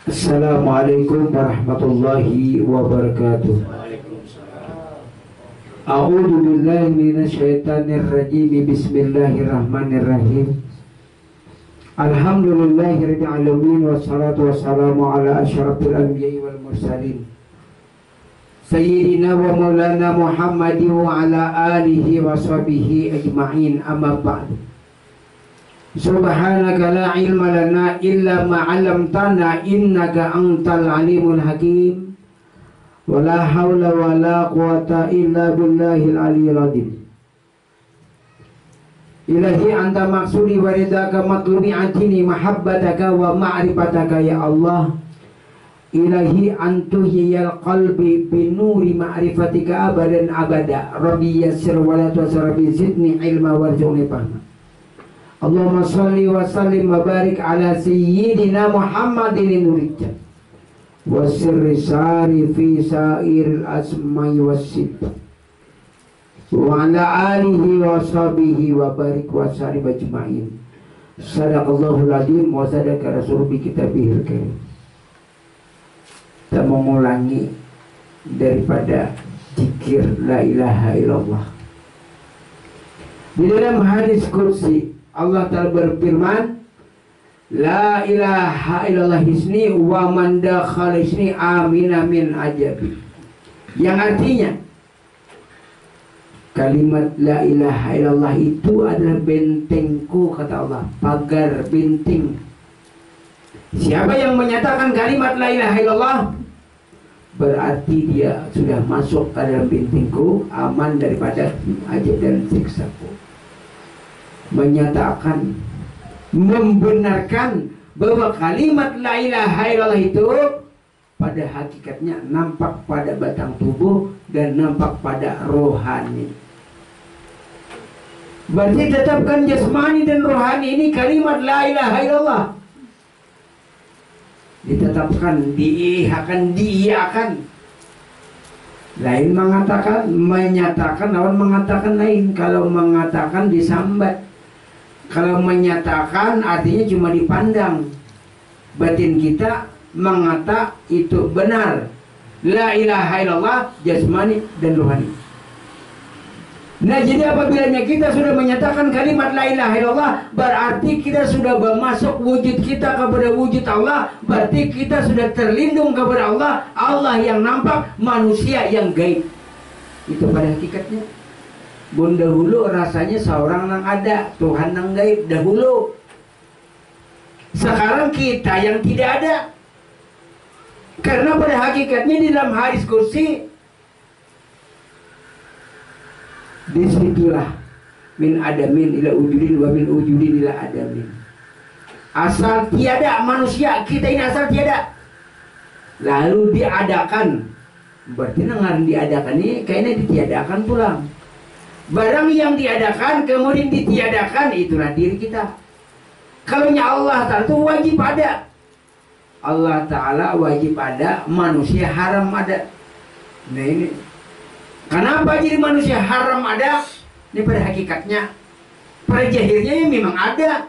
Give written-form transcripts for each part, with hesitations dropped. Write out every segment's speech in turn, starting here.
Assalamualaikum warahmatullahi wabarakatuh. A'udzu billahi minasyaitonir rajim. Bismillahirrahmanirrahim. Alhamdulillahirabbil alamin wassalatu wassalamu ala asyrafil anbiya'i wal mursalin sayyidina wa maulana Muhammadin wa ala alihi wa sahbihi ajma'in, amma ba'du. Subhanaka la ilma lana illa ma 'allamtana innaka antal alimul hakim. Wala haula wala quwata illa billahil aliyyil azim. Ilahi anta maksudi wa ridaka matlubi atini mahabbataka wa ma'rifataka ya Allah. Ilahi antuhiyal qalbi binuri ma'rifatika abadan abada. Rabbi yassir wa la tu'assir, rabbi zidni ilma warzuqni fahma. Allahumma salli wa sallim wa barik ala sayyidina Muhammadin nurijat wa sirri sari fi sairil asma'i was sifat wa ala alihi wa sahbihi wa barik wa sallim ajma'in. Sadaqallahul azim wa sadaqa rasul bi kitabihil karim. Kita mengulangi daripada zikir la ilaha illallah. Di dalam hadis kursi Allah Ta'ala berfirman, la ilaha illallah hisni wa man dakhala hisni amina min ajabi. Yang artinya kalimat la ilaha illallah itu adalah bentengku, kata Allah, pagar benteng. Siapa yang menyatakan kalimat la ilaha illallah, berarti dia sudah masuk ke dalam bentengku, aman daripada ajab dan siksaku. Menyatakan, membenarkan bahwa kalimat la ilaha illallah itu pada hakikatnya nampak pada batang tubuh dan nampak pada rohani. Berarti tetapkan jasmani dan rohani ini kalimat la ilaha illallah. Ditetapkan, diiyakan. Lain mengatakan, menyatakan, lawan mengatakan lain. Kalau mengatakan disambat. Kalau menyatakan artinya cuma dipandang. Batin kita mengata itu benar. La ilaha illallah jasmani dan rohani. Nah, jadi apabila kita sudah menyatakan kalimat la ilaha illallah, berarti kita sudah masuk wujud kita kepada wujud Allah. Berarti kita sudah terlindung kepada Allah. Allah yang nampak, manusia yang gaib. Itu pada hakikatnya. Bun dahulu rasanya seorang yang ada, Tuhan yang gaib dahulu. Sekarang kita yang tidak ada. Karena pada hakikatnya di dalam hadis kursi, disitulah min adamin ila wujudin wa min wujudin ila adamin. Asal tiada manusia, kita ini asal tiada, lalu diadakan. Berarti nengar diadakan ini kayaknya ditiadakan pulang. Barang yang diadakan kemudian ditiadakan, itulah diri kita. Kalau Allah Ta'ala itu wajib ada. Allah Ta'ala wajib ada, manusia haram ada. Nah ini kenapa jadi manusia haram ada? Ini pada hakikatnya, pada zahirnya ya memang ada,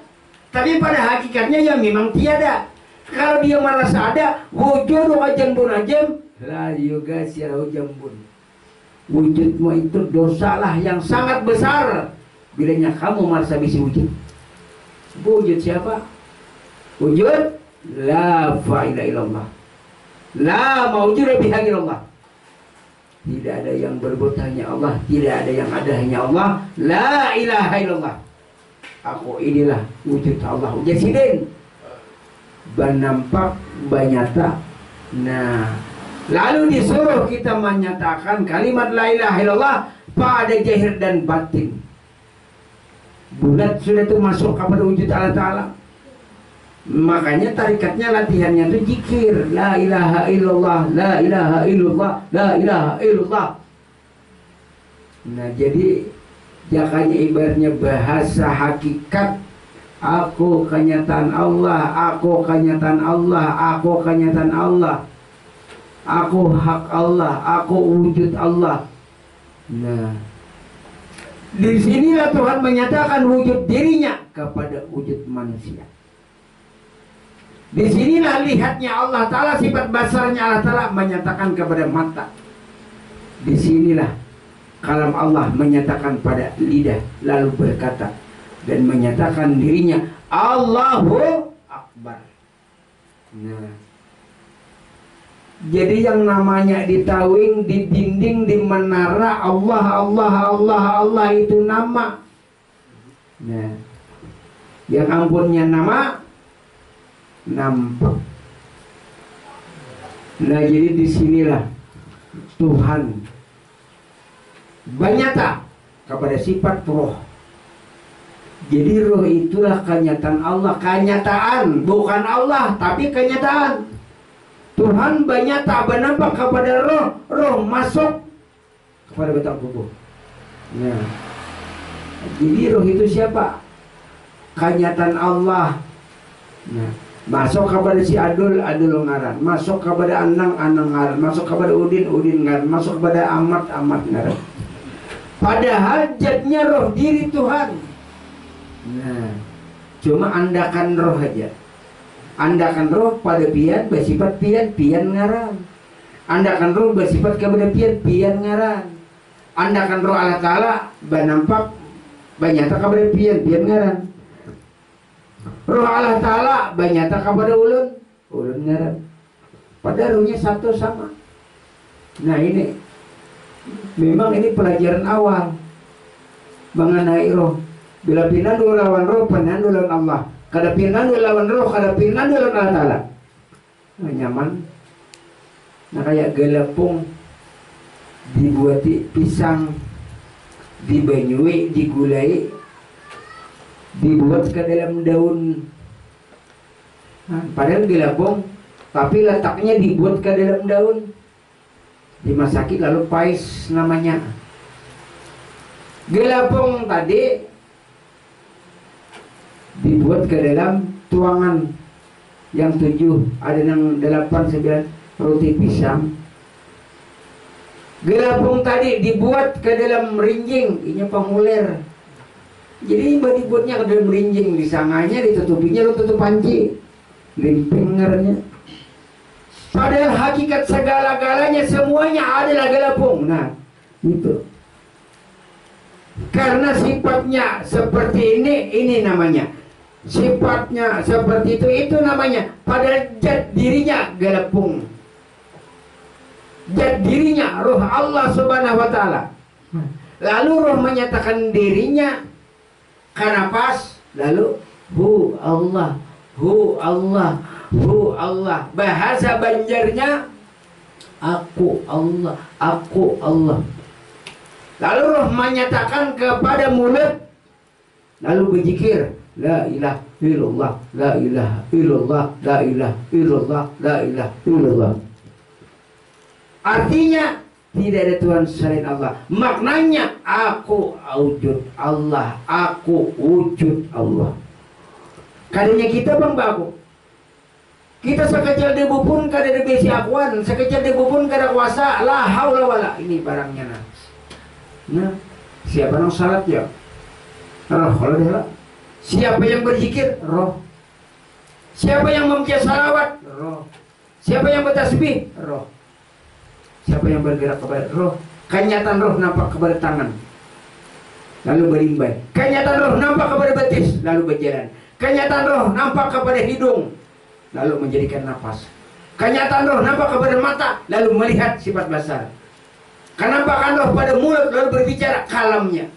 tapi pada hakikatnya ya memang tiada. Kalau dia merasa ada, wujud wajambun ajam, la yoga sirahu jambun. Wujudmu itu dosalah yang sangat besar bilanya kamu merasa bisa wujud. Wujud siapa? Wujud la fa'ila illallah, la mawjuda bihaqqi illallah. Tidak ada yang berbuat hanya Allah, tidak ada yang ada hanya Allah. La ilaha illallah. Aku inilah wujud Allah. Jasidin, banampak, banyata. Nah, lalu disuruh kita menyatakan kalimat la ilaha illallah pada zahir dan batin. Bulat sudah itu masuk kepada wujud Allah Ta'ala. Makanya tarikatnya latihannya itu zikir la ilaha illallah, la ilaha illallah, la ilaha illallah. Nah jadi jakanya ibaratnya bahasa hakikat. Aku kenyataan Allah, aku kenyataan Allah, aku kenyataan Allah, aku hak Allah, aku wujud Allah. Nah di sinilah Tuhan menyatakan wujud dirinya kepada wujud manusia. Disinilah lihatnya Allah Ta'ala, sifat basarnya Allah Ta'ala menyatakan kepada mata. Disinilah kalam Allah menyatakan pada lidah, lalu berkata dan menyatakan dirinya Allahu Akbar. Nah, jadi yang namanya di tawing, di dinding, di menara, Allah itu nama. Nah, yang ampunnya nama nampak. Nah, jadi disinilah Tuhan bernyata kepada sifat roh. Jadi roh itulah kenyataan Allah, kenyataan, bukan Allah tapi kenyataan. Tuhan bernyata, bernampak kepada roh, roh masuk kepada batang tubuh. Nah, jadi roh itu siapa? Kenyataan Allah. Nah, masuk kepada si Adul, Adul ngaran. Masuk kepada Anang, Anang ngaran. Masuk kepada Udin, Udin ngaran. Masuk kepada Amat, Amat ngaran. Padahal jatnya roh diri Tuhan. Nah, cuma andakan roh aja. Andakan roh pada pian bersifat pian ngaran. Andakan roh bersifat kepada pian ngaran. Andakan roh Allah Ta'ala bernampak banyata kepada pian ngaran. Roh Allah Ta'ala banyata kepada ulun ngaran. Pada rohnya satu sama. Nah, ini memang ini pelajaran awal mengenai roh. Bila pinandu lawan roh, pinandu lawan Allah. Kada pinandu lawan roh, kada pinandu lawan Allah Ta'ala. Nah, nyaman. Nah, kayak gelepung dibuati pisang, dibanyui, digulai, dibuat ke dalam daun. Nah, padahal gelepung, tapi letaknya dibuat ke dalam daun, dimasaki lalu pais namanya. Gelepung tadi dibuat ke dalam tuangan yang 7, ada yang 8, 9 roti pisang. Gelapung tadi dibuat ke dalam rinjing, ini penguler. Jadi dibuatnya ke dalam rinjing, disanganya, ditutupinya, lu tutup panci, limpingernya. Padahal hakikat segala-galanya semuanya adalah gelapung. Nah, itu. Karena sifatnya seperti ini namanya. Sifatnya seperti itu namanya. Padahal zat dirinya gelapung. Zat dirinya roh Allah Subhanahu wa Ta'ala. Lalu roh menyatakan dirinya karena pas. Lalu hu Allah, hu Allah, hu Allah. Bahasa Banjarnya aku Allah, aku Allah. Lalu roh menyatakan kepada mulut, lalu berzikir la ilaha illallah, la ilaha illallah, la ilaha illallah, la ilaha illallah. Artinya tidak ada Tuhan selain Allah. Maknanya aku wujud Allah, aku wujud Allah. Kadangnya kita bang baku. Kita sekecil debu pun kada ada besi akuan, sekecil debu pun kada kuasa. La haula wala. Ini barangnya nah. Nah, siapa yang salat ya? Roh kalau dia. Siapa yang berzikir? Roh. Siapa yang membaca salawat? Roh. Siapa yang bertasbih? Roh. Siapa yang bergerak kepada roh? Kenyataan roh nampak kepada tangan, lalu berimbai. Kenyataan roh nampak kepada betis, lalu berjalan. Kenyataan roh nampak kepada hidung, lalu menjadikan nafas. Kenyataan roh nampak kepada mata, lalu melihat sifat basar. Kenampakan roh pada mulut, lalu berbicara kalamnya.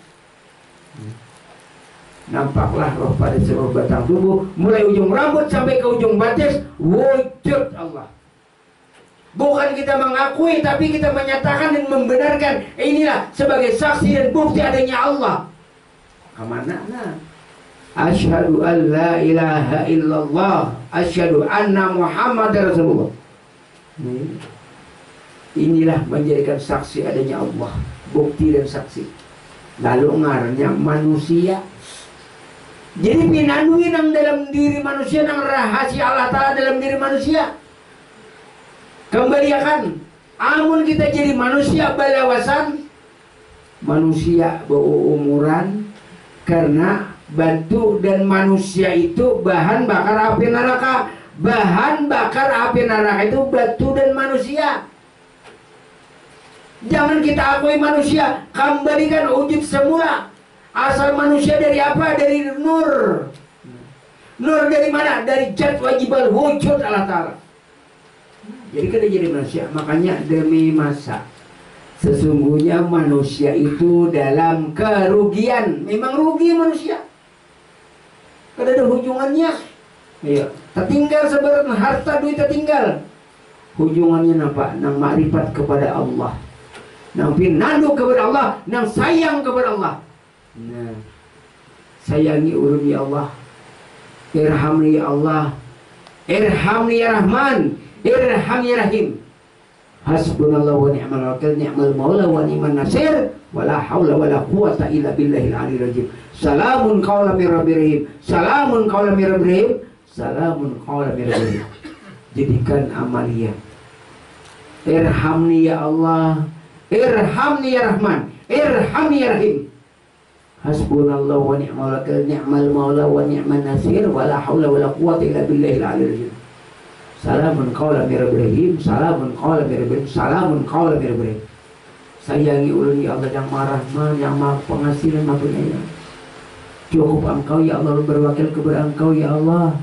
Nampaklah roh pada seluruh batang tubuh, mulai ujung rambut sampai ke ujung batis, wujud Allah. Bukan kita mengakui, tapi kita menyatakan dan membenarkan. Inilah sebagai saksi dan bukti adanya Allah. Kemana? Nah, asyhadu an la ilaha illallah, asyhadu anna Muhammad Rasulullah. Inilah menjadikan saksi adanya Allah, bukti dan saksi. Lalu ngarannya manusia. Jadi pinanduin yang dalam diri manusia, yang rahasia Allah Ta'ala dalam diri manusia. Kembalikan, amun kita jadi manusia balawasan, manusia berumuran, karena batu dan manusia itu bahan bakar api neraka. bahan bakar api neraka itu batu dan manusia. Jangan kita akui manusia, kembalikan wujud semula. Asal manusia dari apa? Dari nur. Nur dari mana? Dari zat wajibal wujud Allah Ta'ala. Jadi kita jadi manusia. Makanya demi masa, sesungguhnya manusia itu dalam kerugian. Memang rugi manusia. Kada ada hubungannya. Iya. Tertinggal sebarat harta duit tertinggal. Hubungannya apa? Nang makrifat kepada Allah. Nang pinandu kepada Allah, nang sayang kepada Allah. Nah, sayangi ulun ya Allah. Irhamni ya Allah. Irhamni ya Rahman. Irhamni ya Rahim. Hasbunallahu wa ni'mal wakil, ni'mal maula wa ni'man nasir. Wala hawla wala quwata illa billahil aliyyil azim. Salamun qawlan min rabbir rahim. Salamun qawlan min rabbir rahim. Salamun qawlan min rabbir rahim. Jadikan amalia. Irhamni ya Allah. Irhamni ya Rahman. Irhamni ya Rahim. Hasbunallahu wa ni'mal wakil, ni'mal maula wa ni'man nasir. Wala hawla wala quwata illa billahil aliyyil azim. Salamun qawlan min rabbir rahim. Salamun qawlan min rabbir rahim. Salamun qawlan min rabbir rahim. Sayangi ulun ya Allah yang Maha Rahman, yang Maha Pengasih dan Maha Penyayang. Cukup Engkau ya Allah, berwakil kepada Engkau ya Allah.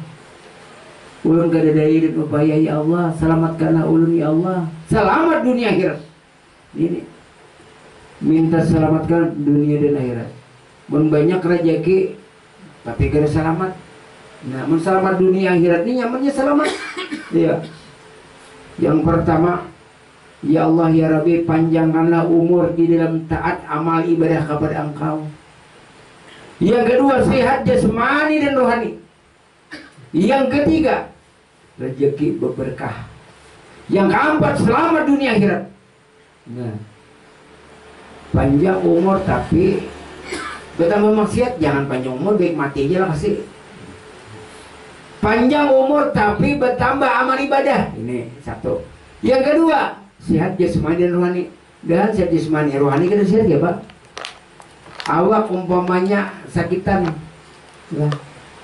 Ulun kada daya dan upaya ya Allah. Selamatkanlah ulun ya Allah. Selamat dunia akhirat. Ini minta selamatkan dunia dan akhirat. Mun banyak rezeki tapi kada selamat. Nah, mun selamat dunia akhirat ini nyamannya selamat. Iya. Yang pertama, ya Allah ya Rabbi, panjangkanlah umur di dalam taat amal ibadah kepada Engkau. Yang kedua, sehat jasmani dan rohani. Yang ketiga, rezeki berberkah. Yang keempat, selamat dunia akhirat. Nah, panjang umur tapi bertambah maksiat, jangan panjang umur, baik mati aja lah kasih. Panjang umur tapi bertambah amal ibadah. Ini satu. Yang kedua, sehat jasmani dan rohani. Dan sehat jasmani rohani kan sehat ya Pak. Awak umpamanya sakitan, ya.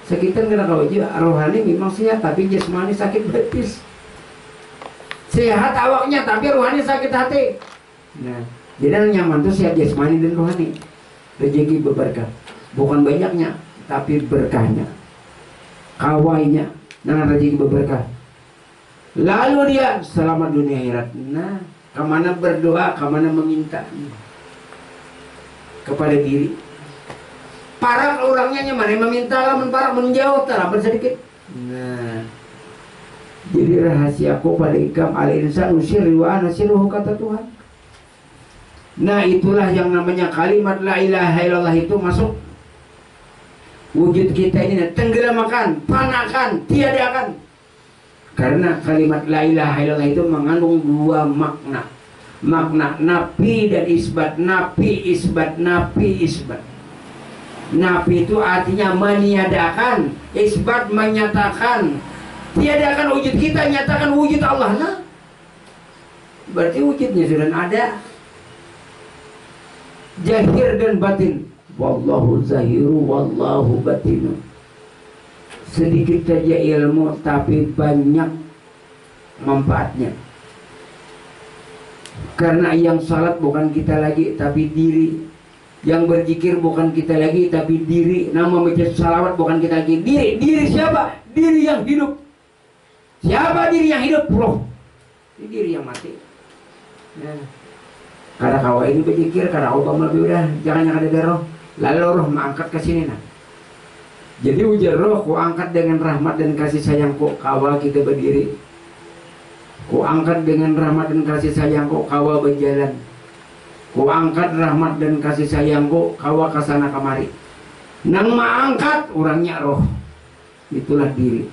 Sakitan kena kau aja. Rohani memang sehat tapi jasmani sakit betis. Sehat awaknya tapi rohani sakit hati. Nah, jadi nyaman tuh sehat jasmani dan rohani. Rezeki berberkah, bukan banyaknya tapi berkahnya, kawainya. Nah, rezeki berberkah. Lalu dia selamat dunia akhirat. Nah, kemana berdoa, kemana meminta kepada diri. Para orangnya nyaman meminta lah, para menjawab lah sedikit. Nah, jadi rahasiaku pada ikam al-insan usir wa nasiruhu, kata Tuhan. Nah, itulah yang namanya kalimat la ilaha illallah itu masuk wujud kita ini, tenggelamakan, panakan, tiadakan. Karena kalimat la ilaha illallah itu mengandung dua makna. Makna nafi dan isbat. Nafi isbat, nafi isbat. Nafi itu artinya meniadakan, isbat menyatakan. Tiadakan wujud kita, nyatakan wujud Allah. Nah, berarti wujudnya sudah ada. Zahir dan batin. Wallahu zahiru wallahu batinu. Sedikit saja ilmu tapi banyak manfaatnya. Karena yang salat bukan kita lagi tapi diri. Yang berzikir bukan kita lagi tapi diri. Nama membaca salawat bukan kita lagi, diri. Diri siapa? Diri yang hidup. Siapa diri yang hidup? Roh. Ini diri yang mati. Nah, karena kau ini berzikir, karena Allah lebih udah jangan yang ada roh. Lalu roh mengangkat ke sini nah. Jadi ujar roh, ku angkat dengan rahmat dan kasih sayangku, kawal kita berdiri. Ku angkat dengan rahmat dan kasih sayangku, kawal berjalan. Ku angkat rahmat dan kasih sayangku, kawal kesana kemari. Nang mengangkat orangnya roh. Itulah diri.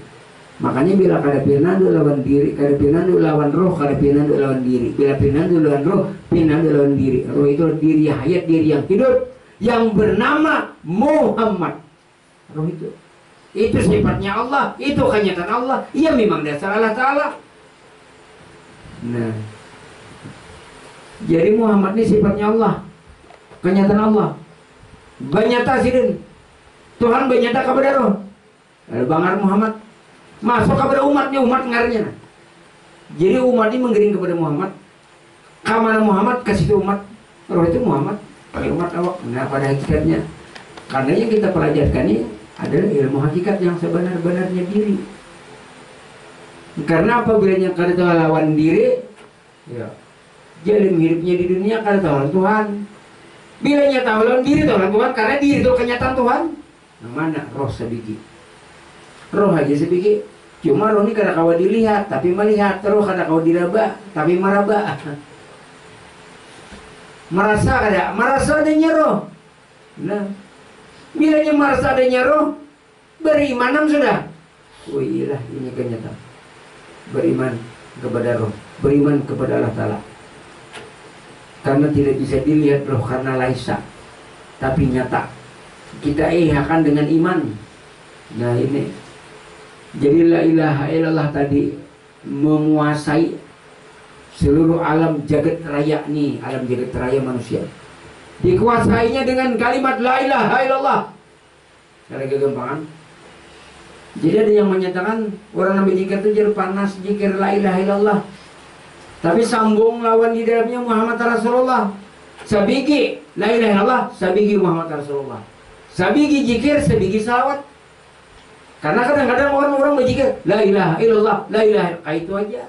Makanya bila kada pinandu lawan diri, kada pinandu lawan roh, kada pinandu lawan diri. Bila pinandu lawan roh, pinandu lawan diri. Roh itu diri yang hayat, diri yang hidup, yang bernama Muhammad. Roh itu sifatnya Allah, itu kenyataan Allah. Ia memang dasar Allah Ta'ala. Nah, jadi Muhammad ini sifatnya Allah, kenyataan Allah. Banyata sidin Tuhan banyata kepada roh. Lalu Bangar Muhammad masuk kepada umatnya, umat ngarnya. Jadi umat ini menggiring kepada Muhammad. Kamana Muhammad kasih itu umat, roh itu Muhammad, pakai umat awak. Nah pada hakikatnya, karena yang kita pelajarkan ini adalah ilmu hakikat yang sebenar-benarnya diri. Karena apabila yang kada tahu lawan diri, ya, jalan hidupnya di dunia kada tahu lawan Tuhan. Bila nya tahu lawan diri, tahu lawan Tuhan, karena diri itu kenyataan Tuhan. Nah, mana roh sebiji, roh aja sebiji. Cuma roh ini kada kawa dilihat, tapi melihat. Roh kada kawa diraba, tapi maraba. Merasa kada, merasa adanya roh. Nah, bilanya merasa adanya roh, beriman sudah. Oh iyalah, ini kenyataan. Beriman kepada roh, beriman kepada Allah Ta'ala. Karena tidak bisa dilihat roh karena laisa, tapi nyata. Kita akan dengan iman. Nah ini, jadi la ilaha illallah tadi menguasai seluruh alam jagat raya nih, alam jagat raya manusia. Dikuasainya dengan kalimat la ilaha illallah. Cara kegampangan. Jadi ada yang menyatakan orang Nabi jikir itu jadi panas jikir la ilaha illallah. Tapi sambung lawan di dalamnya Muhammad Rasulullah. Sabigi la ilaha illallah, sabigi Muhammad Rasulullah. Sabigi jikir, sabigi salawat. Karena kadang-kadang orang-orang berzikir la ilaha illallah, la ilaha illallah, itu aja.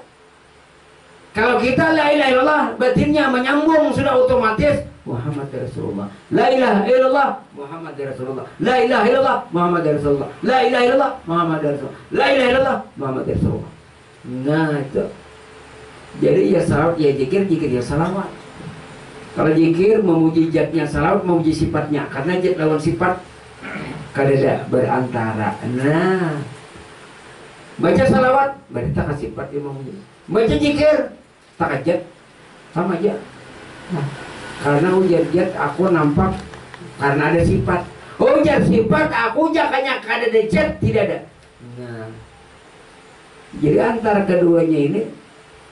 Kalau kita la ilaha illallah, batinnya menyambung sudah otomatis Muhammad Rasulullah. La ilaha illallah Muhammad Rasulullah. La ilaha illallah Muhammad Rasulullah. La ilaha illallah Muhammad Rasulullah. La ilaha illallah Muhammad Rasulullah. Nah itu. Jadi ya salawat ya zikir, zikir ya salawat. Kalau zikir memuji zatnya, salawat memuji sifatnya. Karena zat lawan sifat kada berantara. Nah, baca salawat berarti tak sifat yang memuji. Baca zikir tak zat sama aja. Nah, karena ujar-ujar aku nampak karena ada sifat. Ujar sifat aku jakanya kada ada zat tidak ada. Nah, jadi antara keduanya ini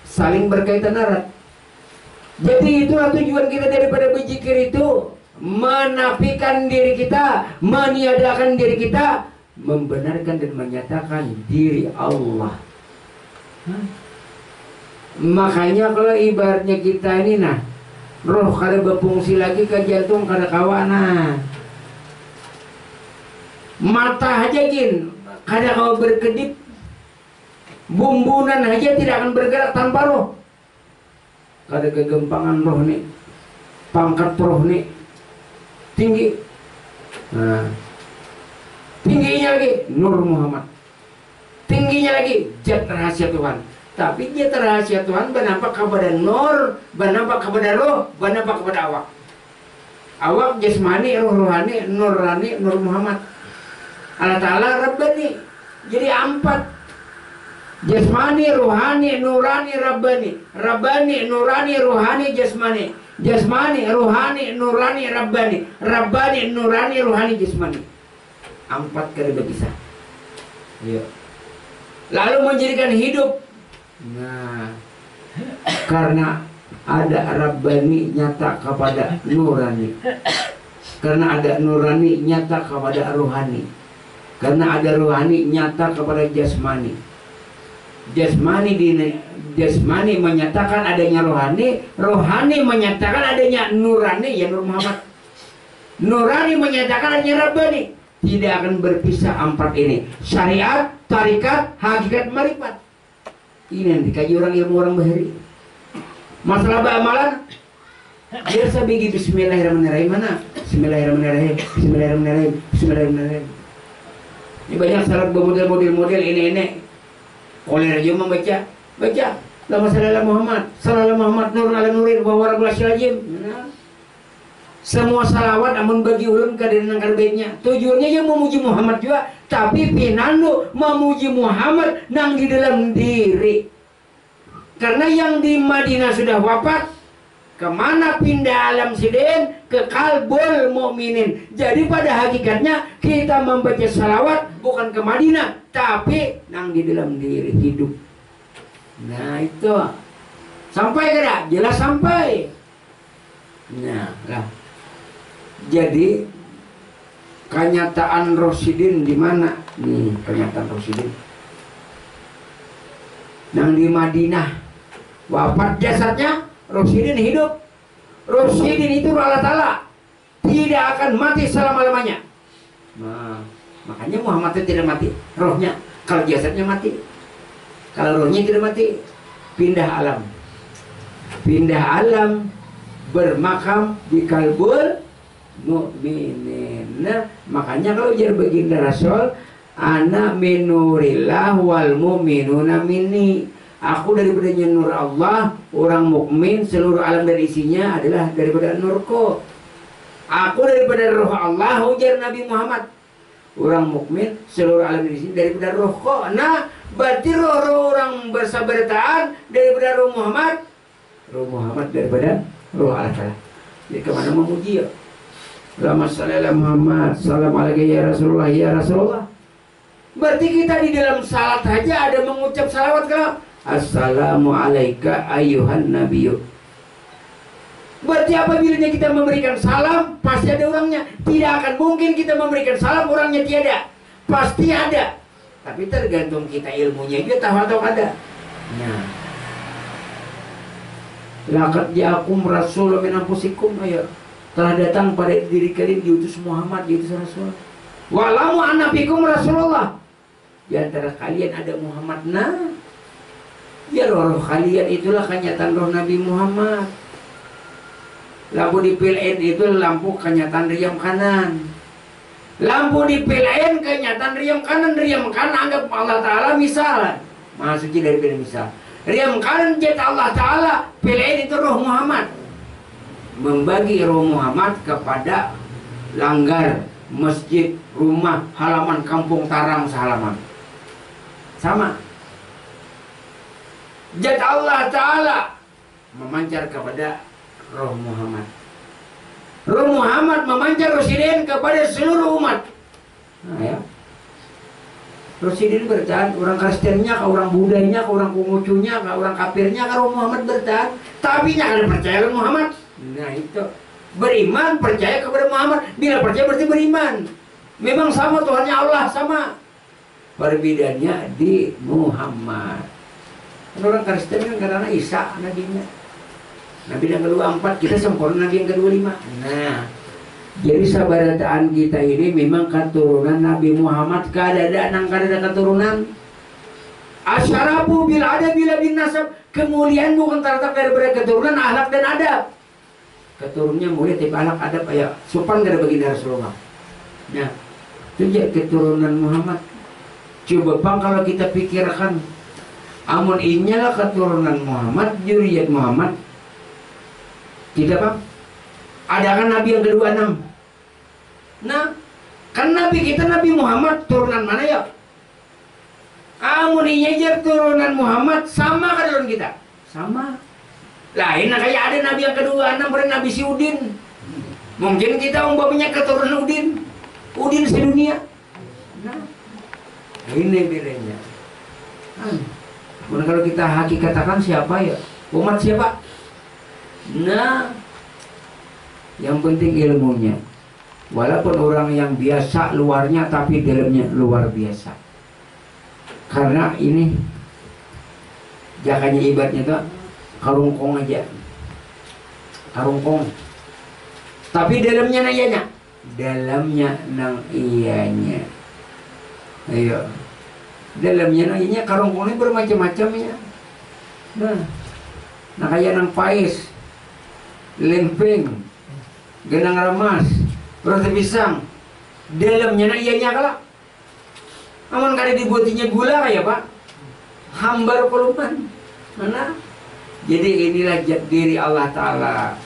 saling berkaitan erat. Jadi itulah tujuan kita daripada berzikir itu, menafikan diri kita, meniadakan diri kita, membenarkan dan menyatakan diri Allah. Makanya kalau ibaratnya kita ini nah, roh kada berfungsi lagi ke jantung kada kawana. Mata aja gin kada kau berkedip, bumbunan aja tidak akan bergerak tanpa roh. Kada kegempangan roh nih, pangkat roh nih tinggi. Nah, tingginya lagi Nur Muhammad, tingginya lagi zat rahasia Tuhan. Tapi zat rahasia Tuhan bernampak kepada Nur, bernampak kepada roh, bernampak kepada awak. Awak jasmani, roh rohani, nurani, Nur Muhammad. Allah Ta'ala Rabbani. Jadi empat. Jasmani, rohani, nurani, Rabbani. Rabbani, nurani, rohani, jasmani. Jasmani, rohani, nurani, Rabbani. Rabbani, nurani, rohani, jasmani. Empat kali berpisah. Iya. Lalu menjadikan hidup. Nah, karena ada Rabbani nyata kepada nurani. Karena ada nurani nyata kepada rohani. Karena ada rohani nyata kepada jasmani. Jasmani menyatakan adanya rohani, rohani menyatakan adanya nurani, ya Nur Muhammad. Nurani menyatakan adanya Rabbani. Tidak akan berpisah empat ini. Syariat, tarikat, hakikat, marifat. Ini yang dikaji orang ilmu orang bahari. Masalah amalan, dia sabigi Bismillahirrahmanirrahim mana? Bismillahirrahmanirrahim, Bismillahirrahmanirrahim, Bismillahirrahmanirrahim. Ini banyak syarat bermodel-model ini. Oleh aja membaca, baca. Lama sallallahu Muhammad, sallallahu Muhammad, nur ala nurin, wa warabul asyajim. Semua salawat amun bagi ulun kadang baiknya. Tujuannya yang memuji Muhammad juga, tapi pinandu memuji Muhammad nang di dalam diri. Karena yang di Madinah sudah wafat, kemana pindah alam sidin? Ke kalbul mu'minin. Jadi pada hakikatnya kita membaca salawat bukan ke Madinah, tapi nang di dalam diri hidup. Nah itu sampai kada? Jelas sampai. Nah lah. Jadi kenyataan Rosidin di mana? Nih kenyataan Rosidin. nang di Madinah wafat jasadnya, Rosidin hidup. Rosidin itu Allah Ta'ala tidak akan mati selama-lamanya. Nah, makanya Muhammad itu tidak mati rohnya. Kalau jasadnya mati, kalau rohnya tidak mati, pindah alam. Pindah alam, bermakam di kalbul mu'minin. Nah, makanya kalau jar baginda Rasul, ana minurillah wal mu'minuna minni. Aku daripada nur Allah, orang mukmin seluruh alam dan isinya adalah daripada nurku. Aku daripada roh Allah, ujar Nabi Muhammad. Orang mukmin seluruh alam dan isinya daripada rohku. Nah, berarti roh orang bersabartaan daripada roh Muhammad. Roh Muhammad daripada roh Allah Ta'ala. Jadi kemana memuji ya? Allahumma shalli ala Muhammad, salam alaikum ya Rasulullah, ya Rasulullah. Berarti kita di dalam salat aja ada mengucap salawat kalau assalamu alayka ayyuhan nabiyyu. Berarti apabila kita memberikan salam, pasti ada orangnya. Tidak akan mungkin kita memberikan salam orangnya tiada. Pasti ada. Tapi tergantung kita ilmunya juga tahu atau ada. Nah, laqad ja'akum rasulun min anfusikum, ayo. Telah datang pada diri kalian diutus Muhammad, diutus Rasul. Walamu anabikum Rasulullah. Di antara kalian ada Muhammad. Nah, ya roh kalian itulah kenyataan roh Nabi Muhammad. Lampu di PLN itu lampu kenyataan riam kanan. Lampu di PLN kenyataan riam kanan anggap Allah Ta'ala misal. Maha suci dari misal. Riam kanan jat Allah Ta'ala. PLN itu roh Muhammad. Membagi roh Muhammad kepada langgar, masjid, rumah, halaman, kampung, tarang, sehalaman. Sama. Zat Allah Ta'ala memancar kepada roh Muhammad. Roh Muhammad memancar Rosidin kepada seluruh umat. Nah ya, Rosidin bertahan. Orang Kristennya, ke orang Budanya, ke orang Konghucunya, ke orang kafirnya, ke roh Muhammad bertahan. Tapi ada percaya kepada Muhammad. Nah itu beriman, percaya kepada Muhammad. Bila percaya berarti beriman. Memang sama Tuhannya Allah, sama. Perbedaannya di Muhammad. Orang Kristen kan karena Isa nabinya. Nabi yang ke-24, kita sempurna Nabi yang ke-25. Nah, jadi sabarataan kita ini memang keturunan Nabi Muhammad. Kadada keturunan. Asyarafu bil adab bila bin nasab. Kemuliaan bukan terletak daripada keturunan akhlak dan adab. Keturunannya mulia tapi akhlak adab ya sopan dari baginda Rasulullah. Nah, itu ya keturunan Muhammad. Coba bang kalau kita pikirkan, amun inyalah keturunan Muhammad, juriyat Muhammad. Tidak bang? Ada kan Nabi yang ke-26? Nah, kan Nabi kita Nabi Muhammad turunan mana ya? Amun inyajar turunan Muhammad sama keturunan kita? Sama. Lain kayak ada Nabi yang ke-26 berarti Nabi si Udin. Mungkin kita umpamanya keturunan Udin. Udin sedunia. Nah, ini bedanya. Kalau kita hakikatakan siapa ya? Umat siapa? Nah, yang penting ilmunya. Walaupun orang yang biasa luarnya tapi dalamnya luar biasa. Karena ini jakanya ibaratnya tuh karungkong aja. Karungkong. Tapi dalamnya nang iyanya. Dalamnya nang iyanya. Ayo. Dalamnya nang iyanya karungkongnya bermacam-macam ya. Nah kayak nang pais, lempeng, genang ramas, roti pisang. Dalamnya nang iyanya kala. Aman kada dibuatinya gula kayak Pak. Hambar koluman. Mana? Jadi inilah jati diri Allah Ta'ala.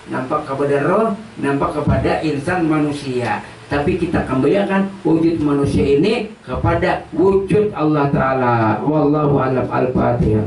Nampak kepada roh, nampak kepada insan manusia. Tapi kita kembalikan wujud manusia ini kepada wujud Allah Ta'ala. Wallahu a'lam. Al-Fatihah.